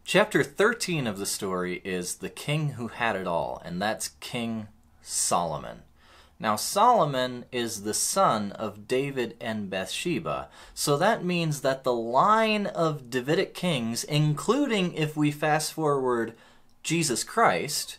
Chapter 13 of the story is the king who had it all, and that's King Solomon. Now, Solomon is the son of David and Bathsheba, so that means that the line of Davidic kings, including if we fast forward Jesus Christ,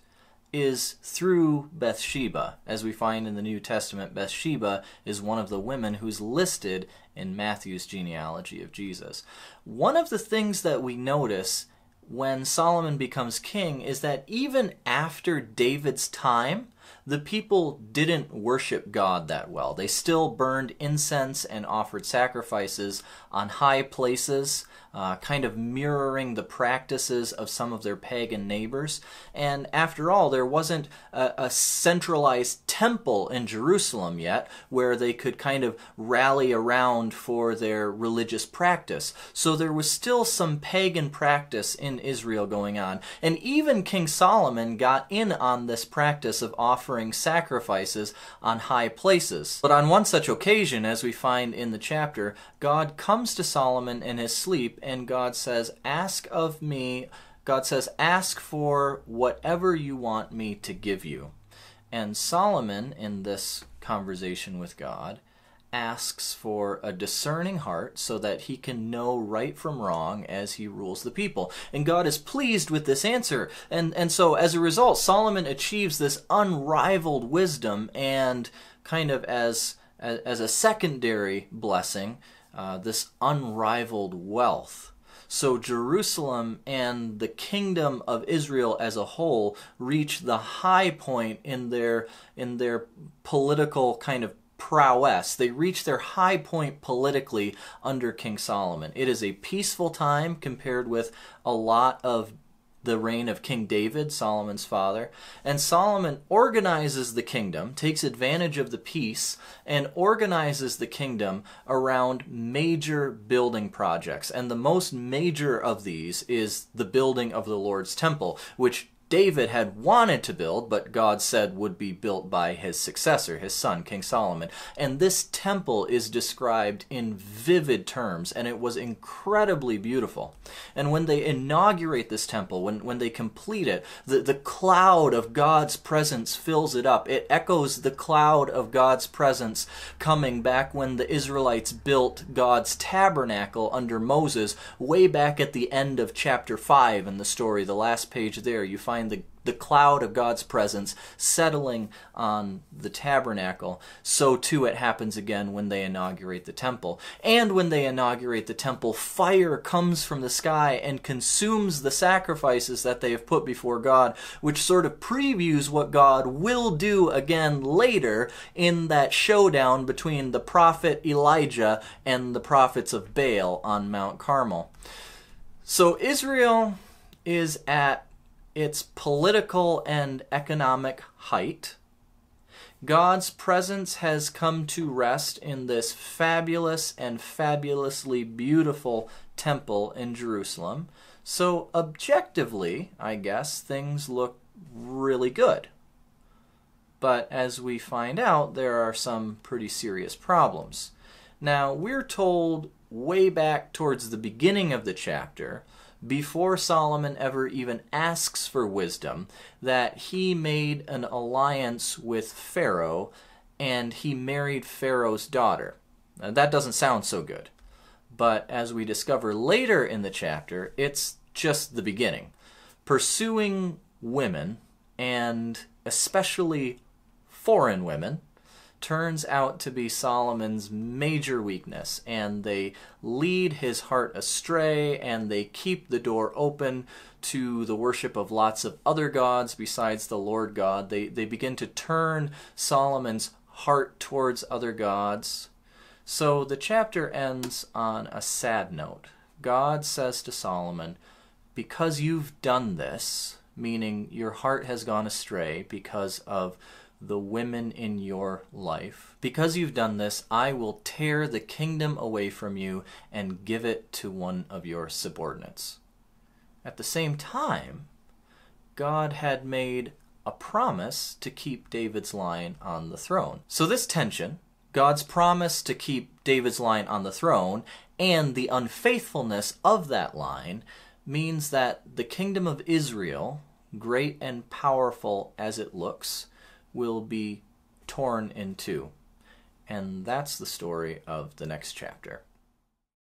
is through Bathsheba. As we find in the New Testament, Bathsheba is one of the women who's listed in Matthew's genealogy of Jesus. One of the things that we notice when Solomon becomes king is that even after David's time, the people didn't worship God that well. They still burned incense and offered sacrifices on high places, kind of mirroring the practices of some of their pagan neighbors. And after all, there wasn't a centralized temple in Jerusalem yet where they could kind of rally around for their religious practice. So there was still some pagan practice in Israel going on. And even King Solomon got in on this practice of offering sacrifices on high places. But on one such occasion, as we find in the chapter, God comes to Solomon in his sleep and God says, "Ask of me," God says, "ask for whatever you want me to give you." And Solomon, in this conversation with God, asks for a discerning heart so that he can know right from wrong as he rules the people. And God is pleased with this answer. And so as a result, Solomon achieves this unrivaled wisdom and kind of as a secondary blessing, this unrivaled wealth. So Jerusalem and the kingdom of Israel as a whole reach the high point in their political kind of prowess. They reach their high point politically under King Solomon. It is a peaceful time compared with a lot of the reign of King David, Solomon's father. And Solomon organizes the kingdom, takes advantage of the peace, and organizes the kingdom around major building projects. And the most major of these is the building of the Lord's temple, which David had wanted to build, but God said would be built by his successor, his son, King Solomon. And this temple is described in vivid terms, and it was incredibly beautiful. And when they inaugurate this temple, when they complete it, the cloud of God's presence fills it up. It echoes the cloud of God's presence coming back when the Israelites built God's tabernacle under Moses, way back at the end of chapter 5 in the story. The last page there, you find the cloud of God's presence settling on the tabernacle. So too it happens again when they inaugurate the temple. And when they inaugurate the temple, fire comes from the sky and consumes the sacrifices that they have put before God, which sort of previews what God will do again later in that showdown between the prophet Elijah and the prophets of Baal on Mount Carmel. So Israel is at its political and economic height. God's presence has come to rest in this fabulous and fabulously beautiful temple in Jerusalem. So objectively, I guess, things look really good. But as we find out, there are some pretty serious problems. Now, we're told way back towards the beginning of the chapter, before Solomon ever even asks for wisdom, that he made an alliance with Pharaoh and he married Pharaoh's daughter. Now, that doesn't sound so good. But as we discover later in the chapter, it's just the beginning. Pursuing women, and especially foreign women, turns out to be Solomon's major weakness, and they lead his heart astray, and they keep the door open to the worship of lots of other gods besides the Lord God. They begin to turn Solomon's heart towards other gods. So the chapter ends on a sad note. God says to Solomon, "Because you've done this," meaning your heart has gone astray because of the women in your life, "because you've done this, I will tear the kingdom away from you and give it to one of your subordinates." At the same time, God had made a promise to keep David's line on the throne. So this tension, God's promise to keep David's line on the throne and the unfaithfulness of that line, means that the kingdom of Israel, great and powerful as it looks, will be torn in two. And that's the story of the next chapter.